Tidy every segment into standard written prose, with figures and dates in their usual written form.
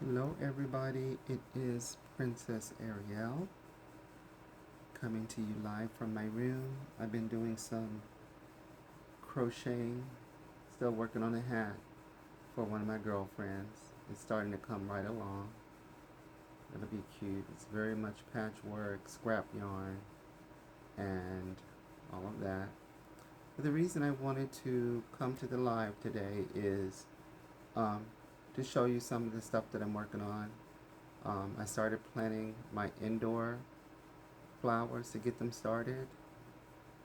Hello everybody, it is Princess Ariel coming to you live from my room. I've been doing some crocheting, still working on a hat for one of my girlfriends. It's starting to come right along. It'll be cute. It's very much patchwork, scrap yarn, and all of that. But the reason I wanted to come to the live today is um, to show you some of the stuff that I'm working on. I started planting my indoor flowers to get them started.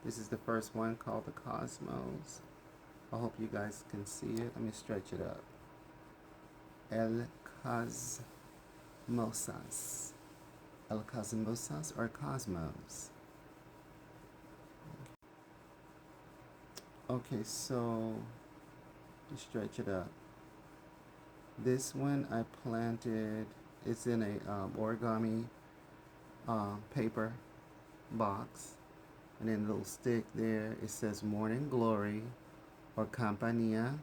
This is the first one called the Cosmos. I hope you guys can see it. Let me stretch it up. El Cosmosas. El Cosmosas or Cosmos. Okay, so to stretch it up. This one I planted, it's in a origami paper box, and then a little stick there, it says Morning Glory or Campania.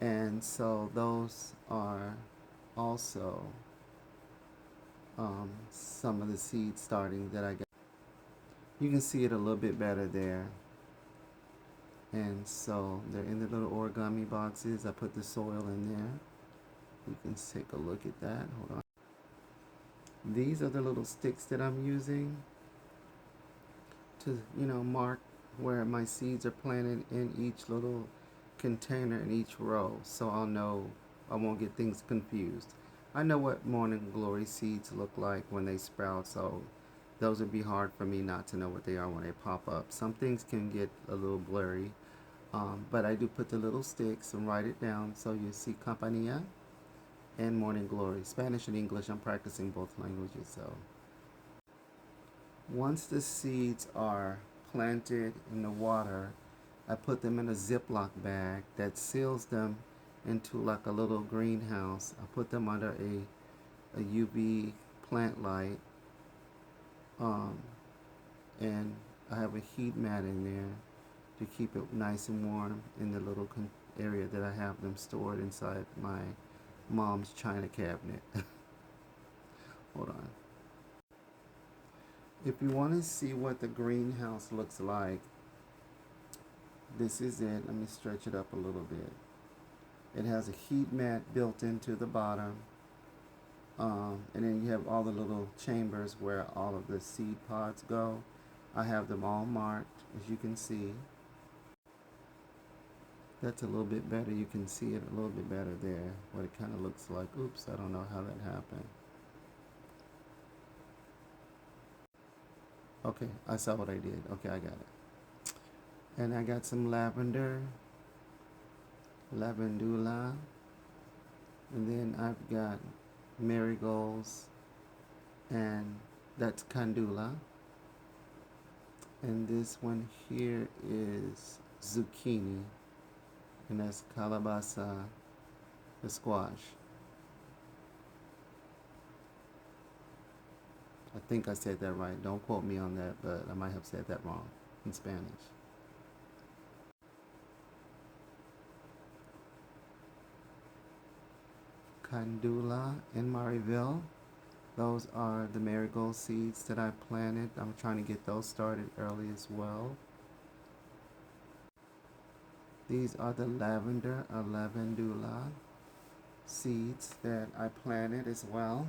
And so those are also some of the seeds starting that I got. You can see it a little bit better there. And so they're in the little origami boxes. I put the soil in there. You can take a look at that. Hold on. These are the little sticks that I'm using to, mark where my seeds are planted in each little container in each row, so I'll know, I won't get things confused. I know what Morning Glory seeds look like when they sprout, so those would be hard for me not to know what they are when they pop up. Some things can get a little blurry, but I do put the little sticks and write it down so you see Campania and Morning Glory. Spanish and English, I'm practicing both languages. So once the seeds are planted in the water, I put them in a Ziploc bag that seals them into like a little greenhouse. I put them under a UV plant light, and I have a heat mat in there to keep it nice and warm in the little area that I have them stored inside my mom's china cabinet. Hold on. If you want to see what the greenhouse looks like, this is it. Let me stretch it up a little bit. It has a heat mat built into the bottom. And then you have all the little chambers where all of the seed pods go. I have them all marked, as you can see. That's a little bit better. You can see it a little bit better there, what it kind of looks like. Oops, I don't know how that happened. Okay, I saw what I did. Okay, I got it. And I got some lavender, lavandula, and then I've got marigolds, and that's candula. And this one here is zucchini, and that's calabasa, the squash. I think I said that right. Don't quote me on that, but I might have said that wrong in Spanish. Candula and Mariville. Those are the marigold seeds that I planted. I'm trying to get those started early as well. These are the lavender or lavandula seeds that I planted as well.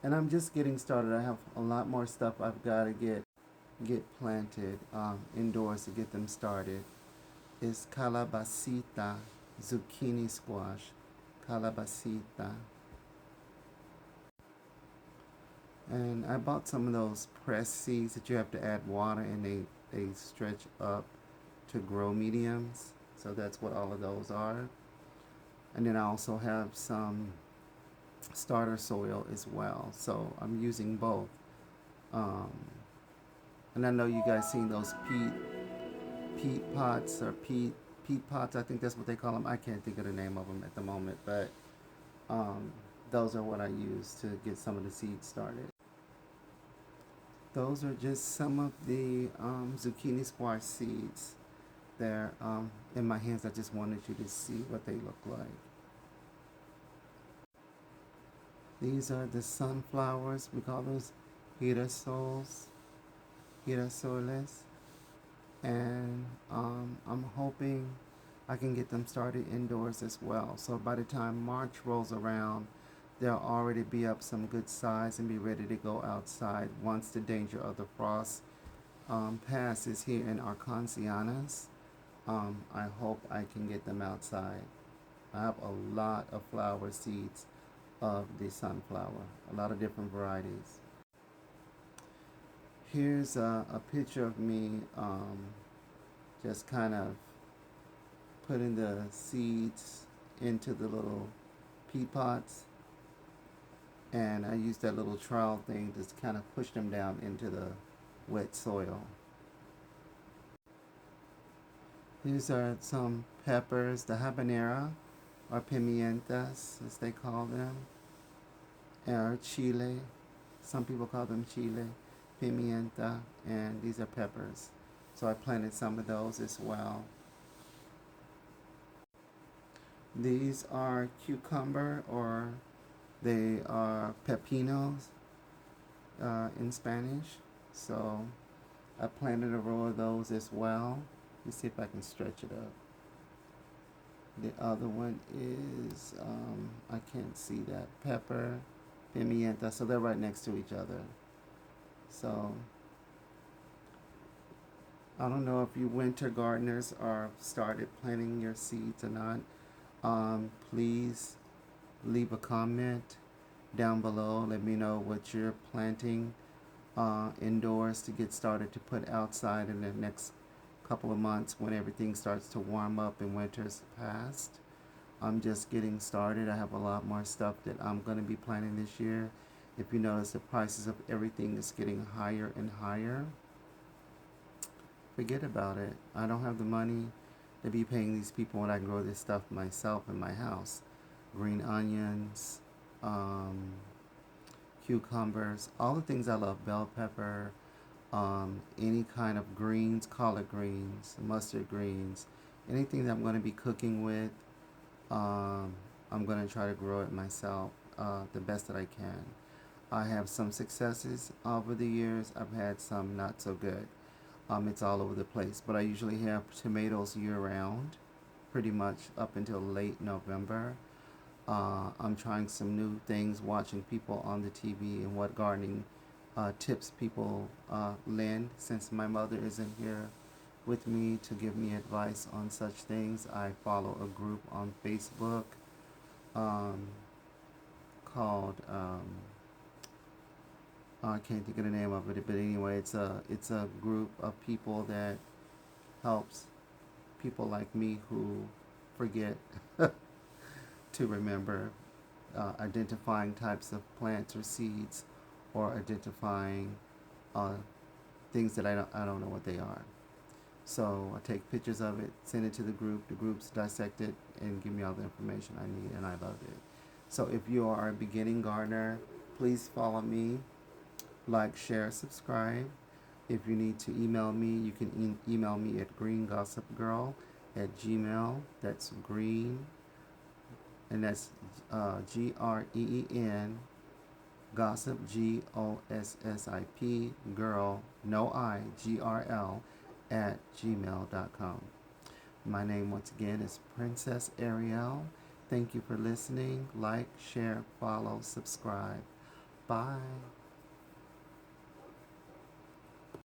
And I'm just getting started. I have a lot more stuff I've got to get planted indoors to get them started. Is calabacita zucchini squash. Calabacita. And I bought some of those pressed seeds that you have to add water and they stretch up to grow mediums. So that's what all of those are. And then I also have some starter soil as well. So I'm using both. And I know you guys seen those peat pots or peat pots. I think that's what they call them. I can't think of the name of them at the moment, but those are what I use to get some of the seeds started. Those are just some of the zucchini squash seeds there in my hands. I just wanted you to see what they look like. These are the sunflowers. We call those girasoles, girasoles. And I'm hoping I can get them started indoors as well. So by the time March rolls around, they'll already be up some good size and be ready to go outside once the danger of the frost passes here in Arcancianas. I hope I can get them outside. I have a lot of flower seeds of the sunflower, a lot of different varieties. Here's a picture of me just kind of putting the seeds into the little peat pots, and I use that little trowel thing to kind of push them down into the wet soil. These are some peppers, the habanero or pimientas as they call them, or chile. Some people call them chile, pimienta, and these are peppers. So I planted some of those as well. These are cucumber, or they are pepinos in Spanish. So I planted a row of those as well. Let me see if I can stretch it up. The other one is, I can't see that, pepper, pimienta. So they're right next to each other. So I don't know if you winter gardeners are started planting your seeds or not. Please leave a comment down below. Let me know what you're planting indoors to get started to put outside in the next couple of months when everything starts to warm up and winter's past. I'm just getting started. I have a lot more stuff that I'm going to be planting this year. If you notice, the prices of everything is getting higher and higher. Forget about it. I don't have the money to be paying these people when I grow this stuff myself in my house. Green onions, cucumbers, all the things I love, bell pepper, any kind of greens, collard greens, mustard greens, anything that I'm going to be cooking with, I'm going to try to grow it myself the best that I can. I have some successes over the years. I've had some not so good. It's all over the place, but I usually have tomatoes year-round, pretty much up until late November. I'm trying some new things, watching people on the TV and what gardening tips people lend. Since my mother isn't here with me to give me advice on such things, I follow a group on Facebook called I can't think of the name of it, but anyway, it's a group of people that helps people like me who forget to remember identifying types of plants or seeds, or identifying things that I don't know what they are. So I take pictures of it, send it to the group. The groups dissect it and give me all the information I need, and I love it. So if you are a beginning gardener, please follow me. Like, share, subscribe. If you need to email me, you can email me at greengossipgirl@gmail. That's green, and that's GREEN, gossip, GOSSIP, girl, no I, GRL, @gmail.com. My name once again is Princess Ariel. Thank you for listening. Like, share, follow, subscribe. Bye.